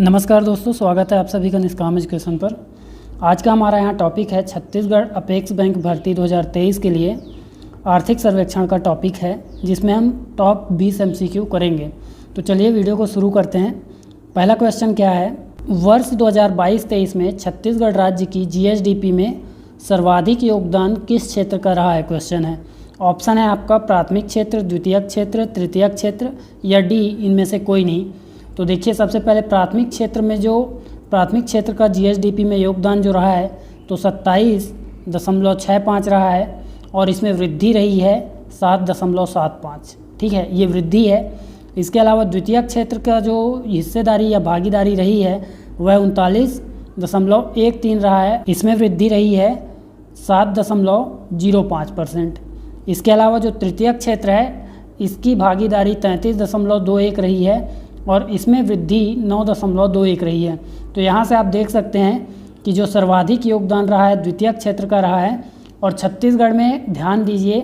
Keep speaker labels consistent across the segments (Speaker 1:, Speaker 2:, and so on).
Speaker 1: नमस्कार दोस्तों, स्वागत है आप सभी का निष्काम एजुकेशन पर। आज का हमारा यहाँ टॉपिक है छत्तीसगढ़ अपेक्स बैंक भर्ती 2023 के लिए आर्थिक सर्वेक्षण का टॉपिक है, जिसमें हम टॉप 20 MCQ करेंगे। तो चलिए वीडियो को शुरू करते हैं। पहला क्वेश्चन क्या है, वर्ष 2022-23 में छत्तीसगढ़ राज्य की GSDP में सर्वाधिक योगदान किस क्षेत्र का रहा है। क्वेश्चन है, ऑप्शन है आपका प्राथमिक क्षेत्र, द्वितीयक क्षेत्र, तृतीयक क्षेत्र या डी इनमें से कोई नहीं। तो देखिए, सबसे पहले प्राथमिक क्षेत्र का GSDP में योगदान जो रहा है तो 27.65 रहा है और इसमें वृद्धि रही है 7.75। ठीक है, ये वृद्धि है। इसके अलावा द्वितीयक क्षेत्र का जो हिस्सेदारी या भागीदारी रही है वह 39.13 रहा है, इसमें वृद्धि रही है 7.05%। इसके अलावा जो तृतीयक क्षेत्र है इसकी भागीदारी 33.21 रही है और इसमें वृद्धि 9.21 रही है। तो यहाँ से आप देख सकते हैं कि जो सर्वाधिक योगदान रहा है द्वितीयक क्षेत्र का रहा है। और छत्तीसगढ़ में ध्यान दीजिए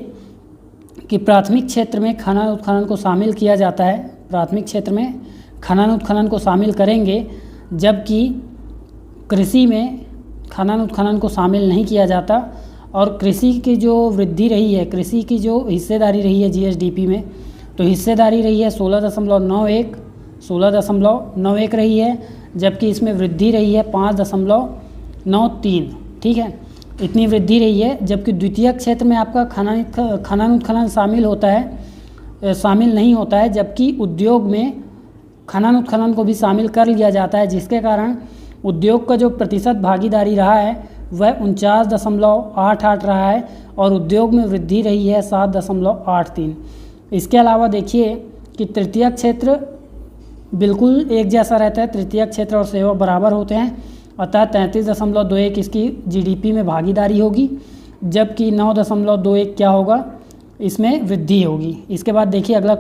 Speaker 1: कि प्राथमिक क्षेत्र में खनन उत्खनन को शामिल किया जाता है। प्राथमिक क्षेत्र में खनन उत्खनन को शामिल करेंगे, जबकि कृषि में खनन उत्खनन को शामिल नहीं किया जाता। और कृषि की जो वृद्धि रही है, कृषि की जो हिस्सेदारी रही है GSDP में, तो हिस्सेदारी रही है 16.91 रही है, जबकि इसमें वृद्धि रही है 5.93। ठीक है, इतनी वृद्धि रही है। जबकि द्वितीयक क्षेत्र में आपका खनन उत्खनन शामिल नहीं होता है, जबकि उद्योग में खनन उत्खनन को भी शामिल कर लिया जाता है, जिसके कारण उद्योग का जो प्रतिशत भागीदारी रहा है वह 49.88 रहा है और उद्योग में वृद्धि रही है 7.83। इसके अलावा देखिए कि तृतीयक क्षेत्र बिल्कुल एक जैसा रहता है, तृतीयक क्षेत्र और सेवा बराबर होते हैं, अतः 33.21 इसकी GDP में भागीदारी होगी, जबकि 9.21 क्या होगा, इसमें वृद्धि होगी। इसके बाद देखिए अगला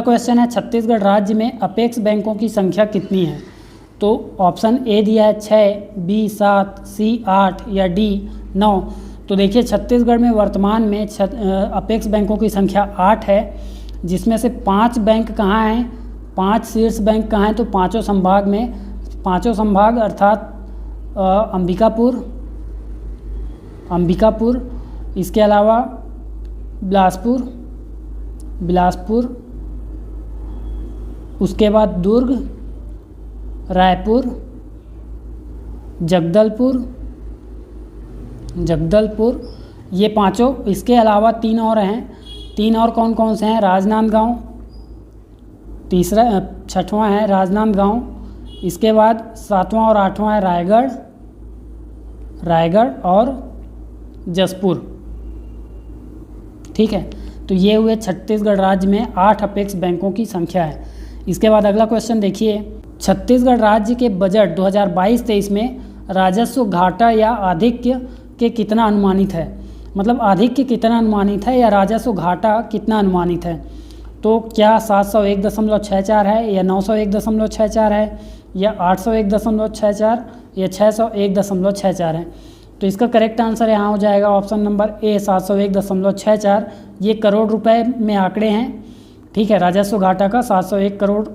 Speaker 1: क्वेश्चन है छत्तीसगढ़ राज्य में अपेक्स बैंकों की संख्या कितनी है। तो ऑप्शन ए दिया है 6, B 7, C 8 या D 9। तो देखिए छत्तीसगढ़ में वर्तमान में अपेक्स बैंकों की संख्या 8 है, जिसमें से 5 बैंक कहाँ हैं, 5 शीर्ष बैंक कहाँ हैं, तो पाँचों संभाग अर्थात अंबिकापुर, इसके अलावा बिलासपुर, उसके बाद दुर्ग, रायपुर, जगदलपुर, ये पांचों। इसके अलावा 3 और हैं। 3 और कौन कौन से हैं, राजनांदगांव, छठवां है राजनांदगांव, इसके बाद 7वां और 8वां है रायगढ़ और जसपुर। ठीक है, तो ये हुए छत्तीसगढ़ राज्य में 8 अपेक्स बैंकों की संख्या है। इसके बाद अगला क्वेश्चन देखिए, छत्तीसगढ़ राज्य के बजट 2022-23 में राजस्व घाटा या आधिक्य के कितना अनुमानित है। मतलब आधिक्य कितना अनुमानित है या राजस्व घाटा कितना अनुमानित है। तो क्या 701.64 है या 901.64 है या 801.64 या 601.64 है। तो इसका करेक्ट आंसर यहाँ हो जाएगा ऑप्शन नंबर ए 701.64। ये करोड़ रुपए में आंकड़े हैं। ठीक है, राजस्व घाटा का 701 करोड़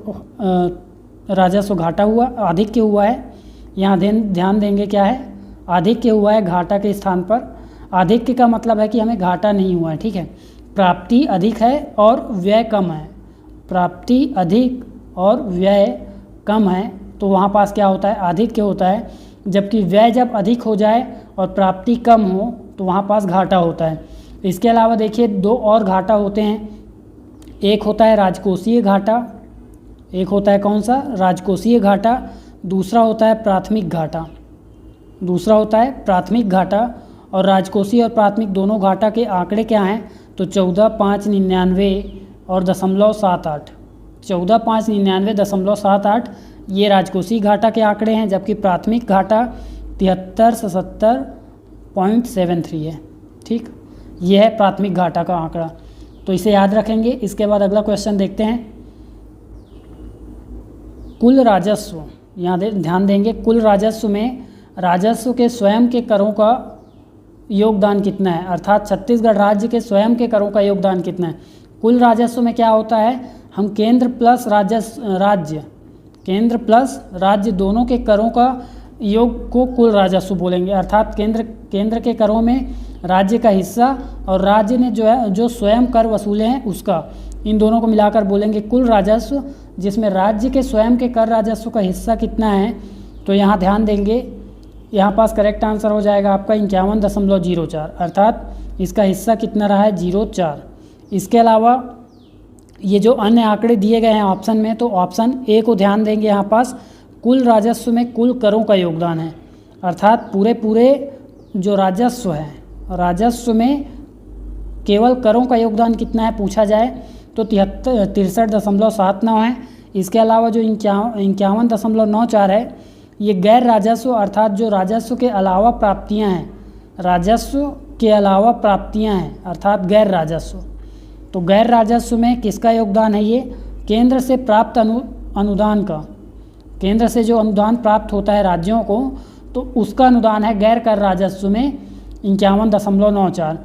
Speaker 1: राजस्व घाटा हुआ, आधिक्य हुआ है। यहाँ ध्यान देंगे क्या है, आधिक्य हुआ है घाटा के स्थान पर। आधिक्य का मतलब है कि हमें घाटा नहीं हुआ है। ठीक है, प्राप्ति अधिक है और व्यय कम है। प्राप्ति अधिक और व्यय कम है तो वहाँ पास क्या होता है, आधिक्य होता है। जबकि व्यय जब अधिक हो जाए और प्राप्ति कम हो तो वहाँ पास घाटा होता है। इसके अलावा देखिए 2 और घाटा होते हैं। एक होता है राजकोषीय घाटा, एक होता है कौन सा, राजकोषीय घाटा। दूसरा होता है प्राथमिक घाटा। और राजकोषीय और प्राथमिक दोनों घाटा के आंकड़े क्या हैं, तो 14,599 और 0.78। 14,599.78 ये राजकोषीय घाटा के आंकड़े हैं, जबकि प्राथमिक घाटा 7377.73 है। ठीक, ये है प्राथमिक घाटा का आंकड़ा, तो इसे याद रखेंगे। इसके बाद अगला क्वेश्चन देखते हैं, कुल राजस्व। यहाँ ध्यान देंगे, कुल राजस्व में राजस्व के स्वयं के करों का योगदान कितना है, अर्थात छत्तीसगढ़ राज्य के स्वयं के करों का योगदान कितना है। कुल राजस्व में क्या होता है, हम केंद्र प्लस राज्य दोनों के करों का योग को कुल राजस्व बोलेंगे। अर्थात केंद्र के करों में राज्य का हिस्सा और राज्य ने जो स्वयं कर वसूले हैं उसका, इन दोनों को मिलाकर बोलेंगे कुल राजस्व, जिसमें राज्य के स्वयं के कर राजस्व का हिस्सा कितना है। तो यहाँ ध्यान देंगे, यहाँ पास करेक्ट आंसर हो जाएगा आपका 51.04, अर्थात इसका हिस्सा कितना रहा है 0.4। इसके अलावा ये जो अन्य आंकड़े दिए गए हैं ऑप्शन में, तो ऑप्शन ए को ध्यान देंगे, यहाँ पास कुल राजस्व में कुल करों का योगदान है। अर्थात पूरे जो राजस्व है, राजस्व में केवल करों का योगदान कितना है पूछा जाए तो 63.79 है। इसके अलावा जो 51.94 है ये गैर राजस्व, अर्थात जो राजस्व के अलावा प्राप्तियां हैं, राजस्व के अलावा प्राप्तियां हैं अर्थात गैर राजस्व। तो गैर राजस्व में किसका योगदान है, ये केंद्र से प्राप्त अनुदान का, केंद्र से जो अनुदान प्राप्त होता है राज्यों को, तो उसका अनुदान है गैर कर राजस्व में 51.94।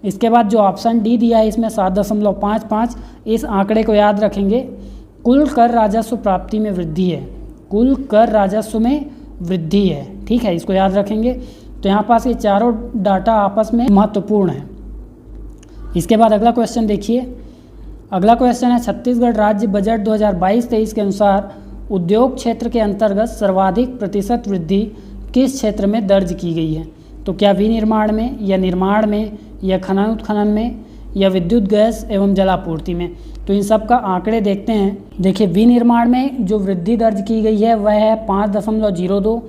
Speaker 1: इसके बाद जो ऑप्शन डी दिया है इसमें 7.55, इस आंकड़े को याद रखेंगे, कुल कर राजस्व प्राप्ति में वृद्धि है, कुल कर राजस्व में वृद्धि है। ठीक है, इसको याद रखेंगे। तो यहाँ पास ये चारों डाटा आपस में महत्वपूर्ण है। इसके बाद अगला क्वेश्चन देखिए। अगला क्वेश्चन है छत्तीसगढ़ राज्य बजट 2022-23 के अनुसार उद्योग क्षेत्र के अंतर्गत सर्वाधिक प्रतिशत वृद्धि किस क्षेत्र में दर्ज की गई है। तो क्या विनिर्माण में, या निर्माण में, या खनन उत्खनन में, या विद्युत गैस एवं जलापूर्ति में। तो इन सब का आंकड़े देखते हैं। देखिए, विनिर्माण में जो वृद्धि दर्ज की गई है वह है 5.02।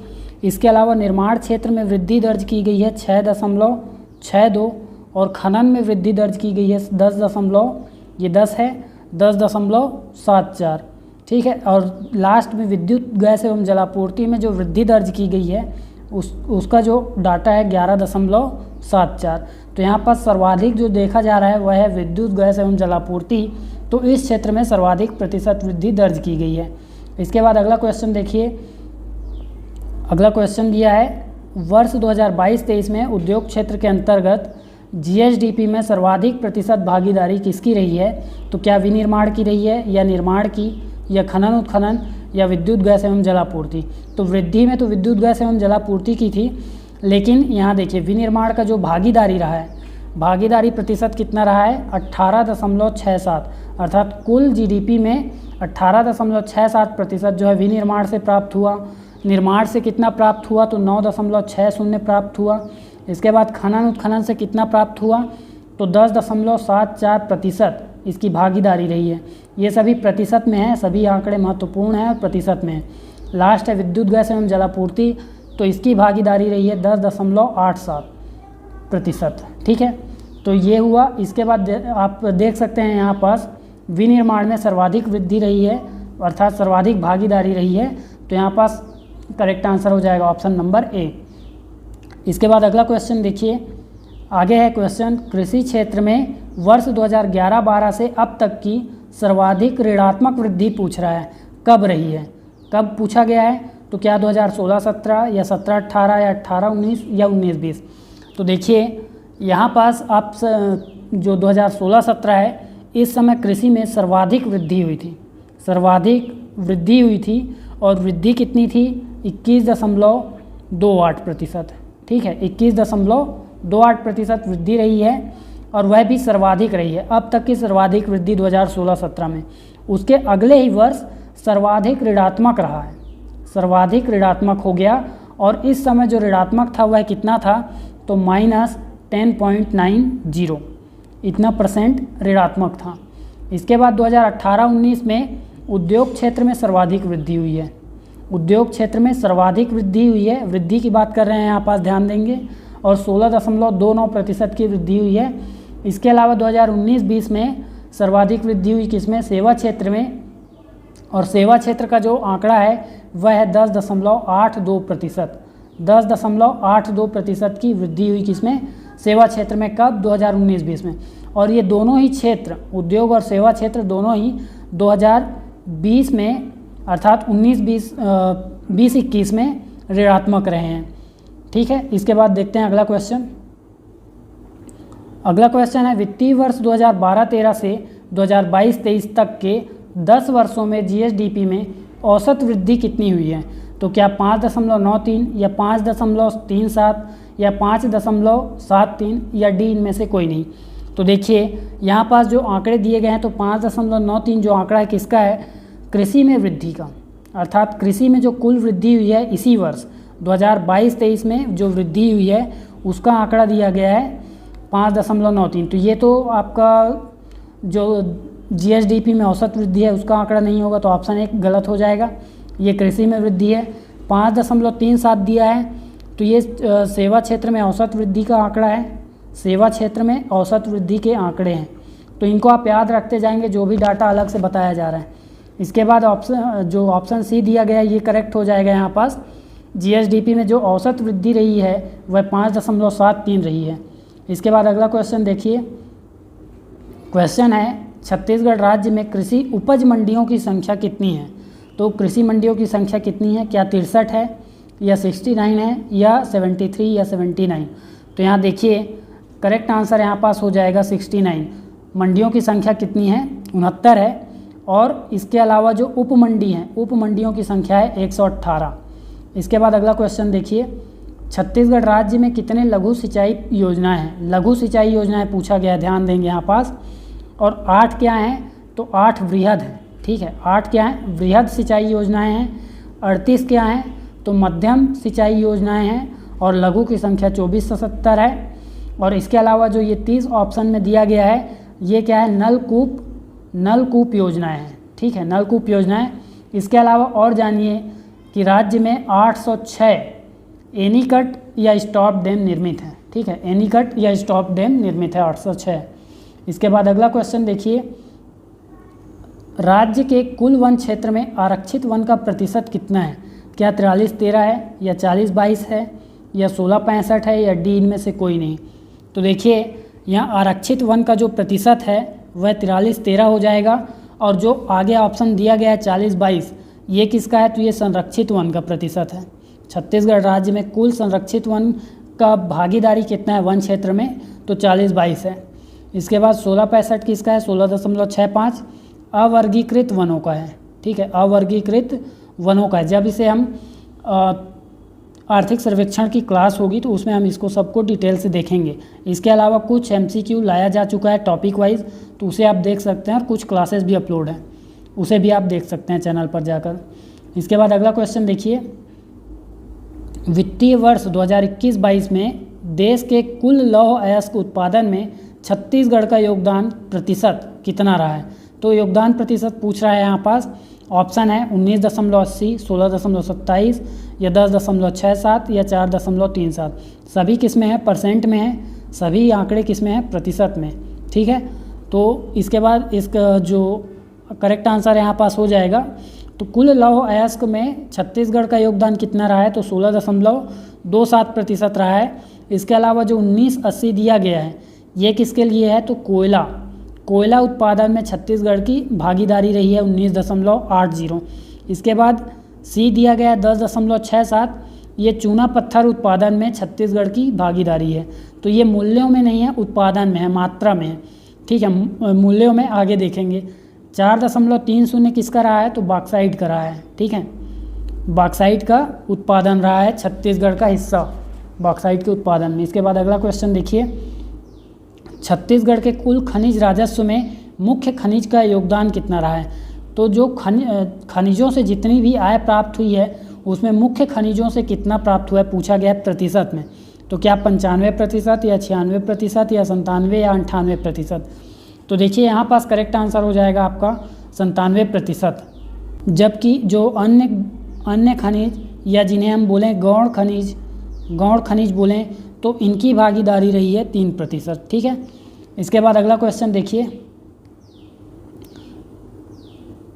Speaker 1: इसके अलावा निर्माण क्षेत्र में वृद्धि दर्ज की गई है 6.62 और खनन में वृद्धि दर्ज की गई है 10.74। ठीक है, और लास्ट में विद्युत गैस एवं जलापूर्ति में जो वृद्धि दर्ज की गई है उसका जो डाटा है 11.74। तो यहाँ पर सर्वाधिक जो देखा जा रहा है वह है विद्युत गैस एवं जलापूर्ति। तो इस क्षेत्र में सर्वाधिक प्रतिशत वृद्धि दर्ज की गई है। इसके बाद अगला क्वेश्चन देखिए। अगला क्वेश्चन दिया है वर्ष 2022-23 में उद्योग क्षेत्र के अंतर्गत जीएसडीपी में सर्वाधिक प्रतिशत भागीदारी किसकी रही है। तो क्या विनिर्माण की रही है, या निर्माण की, या खनन उत्खनन, या विद्युत गैस एवं जलापूर्ति। तो वृद्धि में तो विद्युत गैस एवं जलापूर्ति की थी, लेकिन यहाँ देखिए विनिर्माण का जो भागीदारी रहा है, भागीदारी प्रतिशत कितना रहा है 18.67, अर्थात कुल जीडीपी में 18.67% जो है विनिर्माण से प्राप्त हुआ। निर्माण से कितना प्राप्त हुआ, तो 9.60 प्राप्त हुआ। इसके बाद खनन उत्खनन से कितना प्राप्त हुआ, तो 10.74% इसकी भागीदारी रही है। ये सभी प्रतिशत में है, सभी आंकड़े महत्वपूर्ण हैं और प्रतिशत में है। लास्ट है विद्युत गैस एवं जलापूर्ति, तो इसकी भागीदारी रही है 10.87%। ठीक है, तो ये हुआ। इसके बाद आप देख सकते हैं यहाँ पास विनिर्माण में सर्वाधिक वृद्धि रही है, अर्थात सर्वाधिक भागीदारी रही है। तो यहाँ पास करेक्ट आंसर हो जाएगा ऑप्शन नंबर ए। इसके बाद अगला क्वेश्चन देखिए। आगे है क्वेश्चन, कृषि क्षेत्र में वर्ष 2011-12 से अब तक की सर्वाधिक ऋणात्मक वृद्धि पूछ रहा है, कब रही है, कब पूछा गया है। तो क्या 2016-17 या 17-18 या 18-19 या 19-20। तो देखिए यहाँ पास आप जो 2016-17 है, इस समय कृषि में सर्वाधिक वृद्धि हुई थी, सर्वाधिक वृद्धि हुई थी। और वृद्धि कितनी थी 21.28%। ठीक है, 21.28% वृद्धि रही है, और वह भी सर्वाधिक रही है। अब तक की सर्वाधिक वृद्धि 2016-17 में। उसके अगले ही वर्ष सर्वाधिक ऋणात्मक रहा है, सर्वाधिक ऋणात्मक हो गया। और इस समय जो ऋणात्मक था वह कितना था, तो -10.90, इतना परसेंट ऋणात्मक था। इसके बाद 2018-19 में उद्योग क्षेत्र में सर्वाधिक वृद्धि हुई है, उद्योग क्षेत्र में सर्वाधिक वृद्धि हुई है। वृद्धि की बात कर रहे हैं यहाँ पास, ध्यान देंगे। और 16.29% की वृद्धि हुई है। इसके अलावा 2019-20 में सर्वाधिक वृद्धि हुई किसमें, सेवा क्षेत्र में। और सेवा क्षेत्र का जो आंकड़ा है वह है 10.82%, 10.82% की वृद्धि हुई किसमें, सेवा क्षेत्र में। कब, 2019-20 में। और ये दोनों ही क्षेत्र, उद्योग और सेवा क्षेत्र दोनों ही 2020 में अर्थात 2021 में ऋणात्मक रहे हैं। ठीक है, इसके बाद देखते हैं अगला क्वेश्चन। अगला क्वेश्चन है वित्तीय वर्ष 2012-13 से 2022-23 तक के 10 वर्षों में जीएसडीपी में औसत वृद्धि कितनी हुई है? तो क्या 5.93 या 5.37 या 5.73 या डी इनमें से कोई नहीं? तो देखिए यहाँ पास जो आंकड़े दिए गए हैं तो 5.93 जो आंकड़ा है किसका है? कृषि में वृद्धि का, अर्थात कृषि में जो कुल वृद्धि हुई है इसी वर्ष 2022-23 में जो वृद्धि हुई है उसका आंकड़ा दिया गया है 5.93। तो ये तो आपका जो जीएसडीपी में औसत वृद्धि है उसका आंकड़ा नहीं होगा, तो ऑप्शन 1 गलत हो जाएगा। ये कृषि में वृद्धि है। 5.37 दिया है तो ये सेवा क्षेत्र में औसत वृद्धि का आंकड़ा है। सेवा क्षेत्र में औसत वृद्धि के आंकड़े हैं, तो इनको आप याद रखते जाएंगे जो भी डाटा अलग से बताया जा रहा है। इसके बाद ऑप्शन सी दिया गया है ये करेक्ट हो जाएगा। यहाँ पास जीएसडीपी में जो औसत वृद्धि रही है वह 5.73 रही है। इसके बाद अगला क्वेश्चन देखिए। क्वेश्चन है छत्तीसगढ़ राज्य में कृषि उपज मंडियों की संख्या कितनी है? तो कृषि मंडियों की संख्या कितनी है? क्या 63 है या 69 है या 73 या 79? तो यहाँ देखिए करेक्ट आंसर यहाँ पास हो जाएगा 69। मंडियों की संख्या कितनी है? 69 है। और इसके अलावा जो उप मंडी हैं, उप मंडियों की संख्या है 118। इसके बाद अगला क्वेश्चन देखिए। छत्तीसगढ़ राज्य में कितने लघु सिंचाई योजनाएं हैं? लघु सिंचाई योजनाएं पूछा गया है, ध्यान देंगे यहाँ पास। और 8 क्या हैं? तो 8 वृहद हैं, ठीक है। 8 क्या हैं? वृहद सिंचाई योजनाएं हैं। 38 क्या हैं? तो मध्यम सिंचाई योजनाएं हैं। और लघु की संख्या 24 से 70 है। और इसके अलावा जो ये 30 ऑप्शन में दिया गया है ये क्या है? नलकूप योजनाएं हैं, ठीक है, नलकूप योजनाएं। इसके अलावा और जानिए कि राज्य में 806 एनीकट या स्टॉप डैम निर्मित हैं, ठीक है, एनीकट या स्टॉप डैम निर्मित है 806। इसके बाद अगला क्वेश्चन देखिए। राज्य के कुल वन क्षेत्र में आरक्षित वन का प्रतिशत कितना है? क्या 43-13 है या 40-22 है या 16-65 है या डी इनमें से कोई नहीं? तो देखिए यहाँ आरक्षित वन का जो प्रतिशत है वह 43-13 हो जाएगा। और जो आगे ऑप्शन दिया गया है 40-22 ये किसका है? तो ये संरक्षित वन का प्रतिशत है। छत्तीसगढ़ राज्य में कुल संरक्षित वन का भागीदारी कितना है वन क्षेत्र में? तो 40-22 है। इसके बाद 16-65 किसका है? 16.65 अवर्गीकृत वनों का है, ठीक है, अवर्गीकृत वनों का है। जब इसे हम आर्थिक सर्वेक्षण की क्लास होगी तो उसमें हम इसको सबको डिटेल से देखेंगे। इसके अलावा कुछ MCQ लाया जा चुका है टॉपिक वाइज, तो उसे आप देख सकते हैं। और कुछ क्लासेस भी अपलोड हैं, उसे भी आप देख सकते हैं चैनल पर जाकर। इसके बाद अगला क्वेश्चन देखिए। वित्तीय वर्ष 2021-22 में देश के कुल लौह अयस्क उत्पादन में छत्तीसगढ़ का योगदान प्रतिशत कितना रहा है? तो योगदान प्रतिशत पूछ रहा है यहाँ पास। ऑप्शन है 19.80, 16.27 या 10.67 या 4.37। सभी किस में है? परसेंट में है। सभी आंकड़े किस में है? प्रतिशत में, ठीक है। तो इसके बाद इसका जो करेक्ट आंसर यहाँ पास हो जाएगा। तो कुल लौह अयस्क में छत्तीसगढ़ का योगदान कितना रहा है? तो 16.27% रहा है। इसके अलावा जो 1980 दिया गया है ये किसके लिए है? तो कोयला उत्पादन में छत्तीसगढ़ की भागीदारी रही है 19.80। इसके बाद सी दिया गया है 10.67, ये चूना पत्थर उत्पादन में छत्तीसगढ़ की भागीदारी है। तो ये मूल्यों में नहीं है, उत्पादन में है, मात्रा में है, ठीक है। मूल्यों में आगे देखेंगे। 4.30 किसका रहा है? तो बॉक्साइट का रहा है, ठीक है। बॉक्साइट का उत्पादन रहा है छत्तीसगढ़ का हिस्सा बॉक्साइट के उत्पादन में। इसके बाद अगला क्वेश्चन देखिए। छत्तीसगढ़ के कुल खनिज राजस्व में मुख्य खनिज का योगदान कितना रहा है? तो जो खनिजों से जितनी भी आय प्राप्त हुई है उसमें मुख्य खनिजों से कितना प्राप्त हुआ है पूछा गया है प्रतिशत में। तो क्या 95% या 96% या 97 या 98%? तो देखिए यहाँ पास करेक्ट आंसर हो जाएगा आपका 97%। जबकि जो अन्य खनिज या जिन्हें हम बोलें गौण खनिज बोलें तो इनकी भागीदारी रही है 3%, ठीक है। इसके बाद अगला क्वेश्चन देखिए।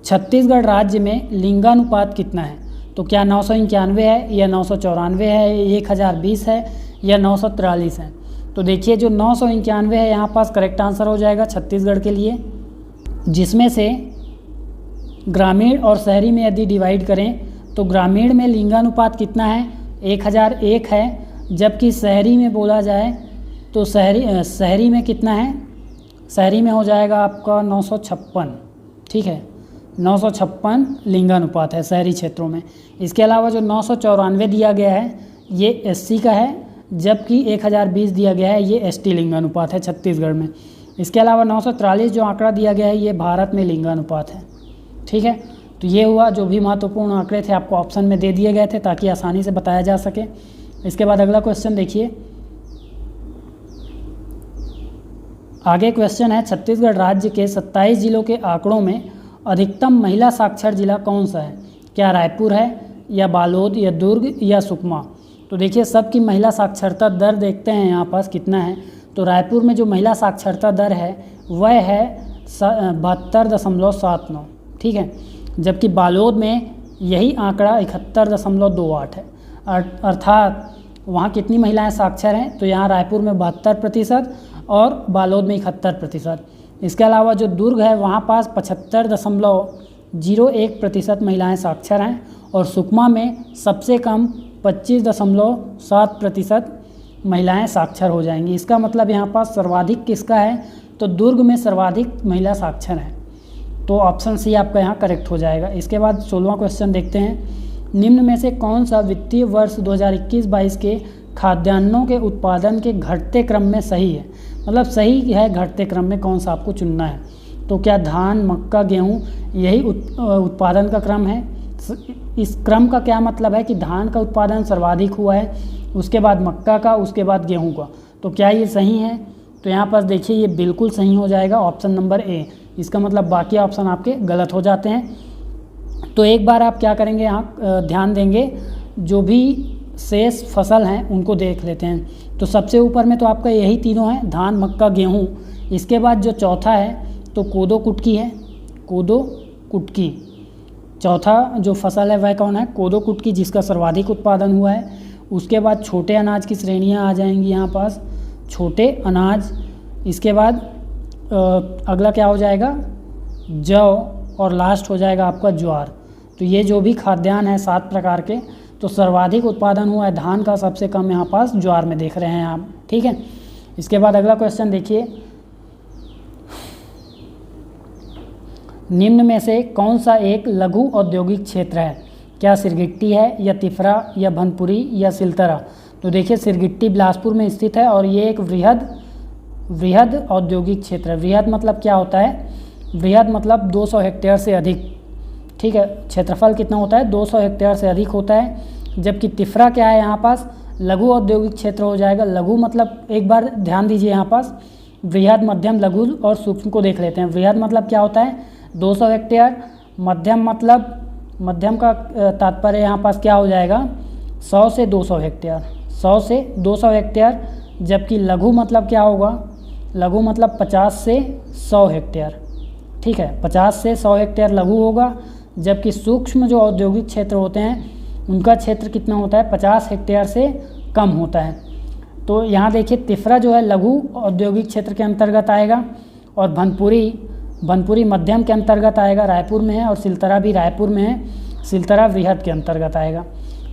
Speaker 1: छत्तीसगढ़ राज्य में लिंगानुपात कितना है? तो क्या 991 है या 994 है, 1020 है या 943 है? तो देखिए जो 991 है यहाँ पास करेक्ट आंसर हो जाएगा छत्तीसगढ़ के लिए, जिसमें से ग्रामीण और शहरी में यदि डिवाइड करें तो ग्रामीण में लिंगानुपात कितना है? 1001 है। जबकि शहरी में बोला जाए तो शहरी में कितना है? शहरी में हो जाएगा आपका 956, ठीक है। 956 लिंगानुपात है शहरी क्षेत्रों में। इसके अलावा जो 994 दिया गया है ये एससी का है, जबकि 1020 दिया गया है ये एसटी लिंगानुपात है छत्तीसगढ़ में। इसके अलावा 943 जो आंकड़ा दिया गया है ये भारत में लिंगानुपात है। ठीक है, तो ये हुआ जो भी महत्वपूर्ण आंकड़े थे आपको ऑप्शन में दे दिए गए थे ताकि आसानी से बताया जा सके। इसके बाद अगला क्वेश्चन देखिए, आगे क्वेश्चन है छत्तीसगढ़ राज्य के 27 जिलों के आंकड़ों में अधिकतम महिला साक्षर जिला कौन सा है? क्या रायपुर है या बालोद या दुर्ग या सुकमा? तो देखिए सबकी महिला साक्षरता दर देखते हैं यहाँ पास कितना है। तो रायपुर में जो महिला साक्षरता दर है वह है 72.79, ठीक है, जबकि बालोद में यही आंकड़ा 71.28 है। अर्थात वहाँ कितनी महिलाएं साक्षर हैं? तो यहाँ रायपुर में 72% और बालोद में 71%। इसके अलावा जो दुर्ग है वहाँ पास 75.01% महिलाएं साक्षर हैं और सुकमा में सबसे कम 25.7% महिलाएं साक्षर हो जाएंगी। इसका मतलब यहाँ पास सर्वाधिक किसका है? तो दुर्ग में सर्वाधिक महिला साक्षर हैं। तो ऑप्शन सी आपका यहाँ करेक्ट हो जाएगा। इसके बाद 16वां क्वेश्चन देखते हैं, निम्न में से कौन सा वित्तीय वर्ष 2021-22 के खाद्यान्नों के उत्पादन के घटते क्रम में सही है? मतलब सही है घटते क्रम में कौन सा आपको चुनना है। तो क्या धान, मक्का, गेहूँ यही उत्पादन का क्रम है? इस क्रम का क्या मतलब है कि धान का उत्पादन सर्वाधिक हुआ है, उसके बाद मक्का का, उसके बाद गेहूँ का। तो क्या ये सही है? तो यहाँ पर देखिए ये बिल्कुल सही हो जाएगा, ऑप्शन नंबर ए। इसका मतलब बाकी ऑप्शन आपके गलत हो जाते हैं। तो एक बार आप क्या करेंगे, यहाँ ध्यान देंगे, जो भी शेष फसल हैं उनको देख लेते हैं। तो सबसे ऊपर में तो आपका यही तीनों हैं, धान, मक्का, गेहूँ। इसके बाद जो चौथा है तो कोदो कुटकी है, कोदो कुटकी। चौथा जो फसल है वह कौन है? कोदो कुटकी, जिसका सर्वाधिक उत्पादन हुआ है। उसके बाद छोटे अनाज की श्रेणियाँ आ जाएंगी यहाँ पास, छोटे अनाज। इसके बाद अगला क्या हो जाएगा? जौ, और लास्ट हो जाएगा आपका ज्वार। तो ये जो भी खाद्यान्न है 7 प्रकार के, तो सर्वाधिक उत्पादन हुआ है धान का, सबसे कम यहाँ पास ज्वार में देख रहे हैं आप। ठीक है, इसके बाद अगला क्वेश्चन देखिए, निम्न में से कौन सा एक लघु औद्योगिक क्षेत्र है? क्या सिरगिट्टी है या तिफरा या भनपुरी या सिलतरा? तो देखिए सिरगिट्टी बिलासपुर में स्थित है और ये एक वृहद औद्योगिक क्षेत्र है। वृहद मतलब क्या होता है? वृहद मतलब 200 हेक्टेयर से अधिक। ठीक है, क्षेत्रफल कितना होता है? 200 हेक्टेयर से अधिक होता है। जबकि तिफरा क्या है? यहाँ पास लघु औद्योगिक क्षेत्र हो जाएगा। लघु मतलब एक बार ध्यान दीजिए, यहाँ पास वृहद, मध्यम, लघु और सूक्ष्म को देख लेते हैं। वृहद मतलब क्या होता है? 200 हेक्टेयर। मध्यम मतलब, मध्यम का तात्पर्य यहाँ पास क्या हो जाएगा? 100 से 200 हेक्टेयर, 100 से 200 हेक्टेयर। जबकि लघु मतलब क्या होगा? लघु मतलब 50 से 100 हेक्टेयर। ठीक है, 50 से 100 हेक्टेयर लघु होगा। जबकि सूक्ष्म जो औद्योगिक क्षेत्र होते हैं उनका क्षेत्र कितना होता है? 50 हेक्टेयर से कम होता है। तो यहाँ देखिए तिफरा जो है लघु औद्योगिक क्षेत्र के अंतर्गत आएगा और भनपुरी मध्यम के अंतर्गत आएगा, रायपुर में है, और सिलतरा भी रायपुर में है, सिलतरा वृहद के अंतर्गत आएगा।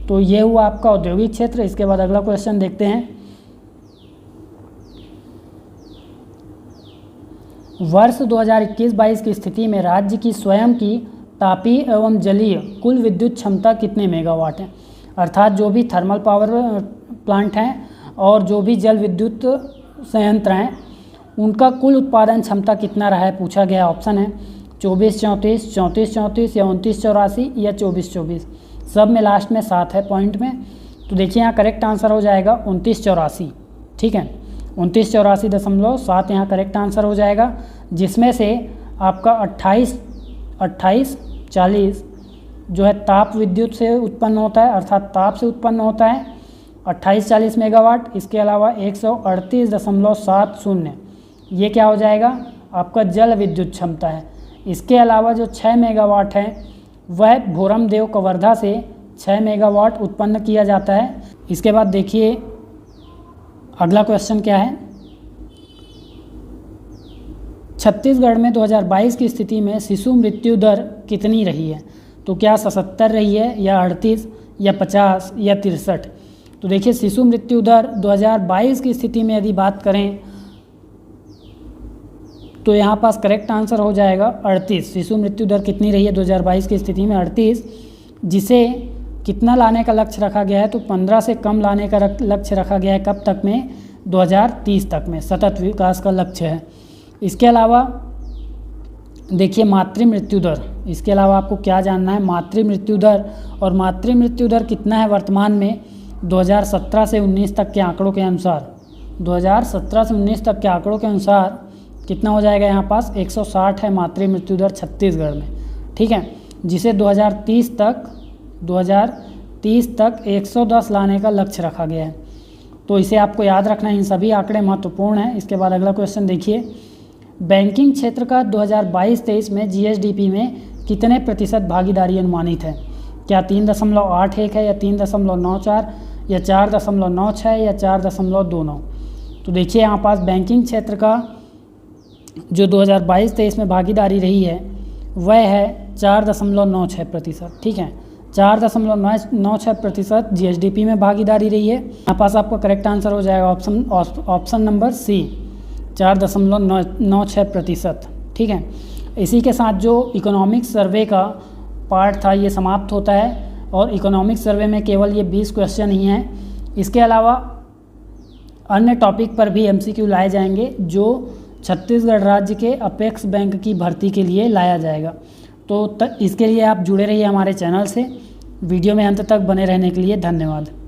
Speaker 1: तो ये हुआ आपका औद्योगिक क्षेत्र। इसके बाद अगला क्वेश्चन देखते हैं, वर्ष 2021-22 की स्थिति में राज्य की स्वयं की तापीय एवं जलीय कुल विद्युत क्षमता कितने मेगावाट है? अर्थात जो भी थर्मल पावर प्लांट हैं और जो भी जल विद्युत संयंत्र हैं उनका कुल उत्पादन क्षमता कितना रहा है पूछा गया। ऑप्शन है 24-34, 34-34 या 29-84 या 24-24। सब में लास्ट में 7 है पॉइंट में। तो देखिए यहाँ करेक्ट आंसर हो जाएगा 29-84। ठीक है, 29-84.7 यहाँ करेक्ट आंसर हो जाएगा, जिसमें से आपका 28-40 जो है ताप विद्युत से उत्पन्न होता है, अर्थात ताप से उत्पन्न होता है 28-40 मेगावाट। इसके अलावा 138.70 ये क्या हो जाएगा? आपका जल विद्युत क्षमता है। इसके अलावा जो 6 मेगावाट है वह भोरमदेव कवर्धा से 6 मेगावाट उत्पन्न किया जाता है। इसके बाद देखिए अगला क्वेश्चन क्या है, छत्तीसगढ़ में 2022 की स्थिति में शिशु मृत्यु दर कितनी रही है? तो क्या 77 रही है या 38 या 50 या 63? तो देखिए शिशु मृत्यु दर 2022 की स्थिति में यदि बात करें तो यहाँ पास करेक्ट आंसर हो जाएगा 38। शिशु मृत्यु दर कितनी रही है 2022 की स्थिति में? 38, जिसे कितना लाने का लक्ष्य रखा गया है? तो 15 से कम लाने का लक्ष्य रखा गया है। कब तक में? 2030 तक में। सतत विकास का लक्ष्य है। इसके अलावा देखिए मातृ मृत्यु दर, इसके अलावा आपको क्या जानना है? मातृ मृत्यु दर, और मातृ मृत्यु दर कितना है वर्तमान में 2017 से 19 तक के आंकड़ों के अनुसार? 2017 से 19 तक के आंकड़ों के अनुसार कितना हो जाएगा? यहाँ पास 160 है मातृ मृत्यु दर छत्तीसगढ़ में, ठीक है, जिसे 2030 तक 110 लाने का लक्ष्य रखा गया है। तो इसे आपको याद रखना है, इन सभी आंकड़े महत्वपूर्ण हैं। इसके बाद अगला क्वेश्चन देखिए, बैंकिंग क्षेत्र का 2022-23 में जीएसडीपी में कितने प्रतिशत भागीदारी अनुमानित है? क्या 3.81 है, या 3.94, या 4.96, या 4.29? तो देखिए यहाँ पास बैंकिंग क्षेत्र का जो 2022-23 में भागीदारी रही है वह है 4.96%, ठीक है, 4.96% जीएसडीपी में भागीदारी रही है। यहाँ पास आपका करेक्ट आंसर हो जाएगा ऑप्शन नंबर सी, 4.96%, ठीक है। इसी के साथ जो इकोनॉमिक सर्वे का पार्ट था ये समाप्त होता है, और इकोनॉमिक सर्वे में केवल ये 20 क्वेश्चन ही हैं। इसके अलावा अन्य टॉपिक पर भी एमसीक्यू लाए जाएंगे जो छत्तीसगढ़ राज्य के अपेक्स बैंक की भर्ती के लिए लाया जाएगा। तो इसके लिए आप जुड़े रहिए हमारे चैनल से। वीडियो में अंत तक बने रहने के लिए धन्यवाद।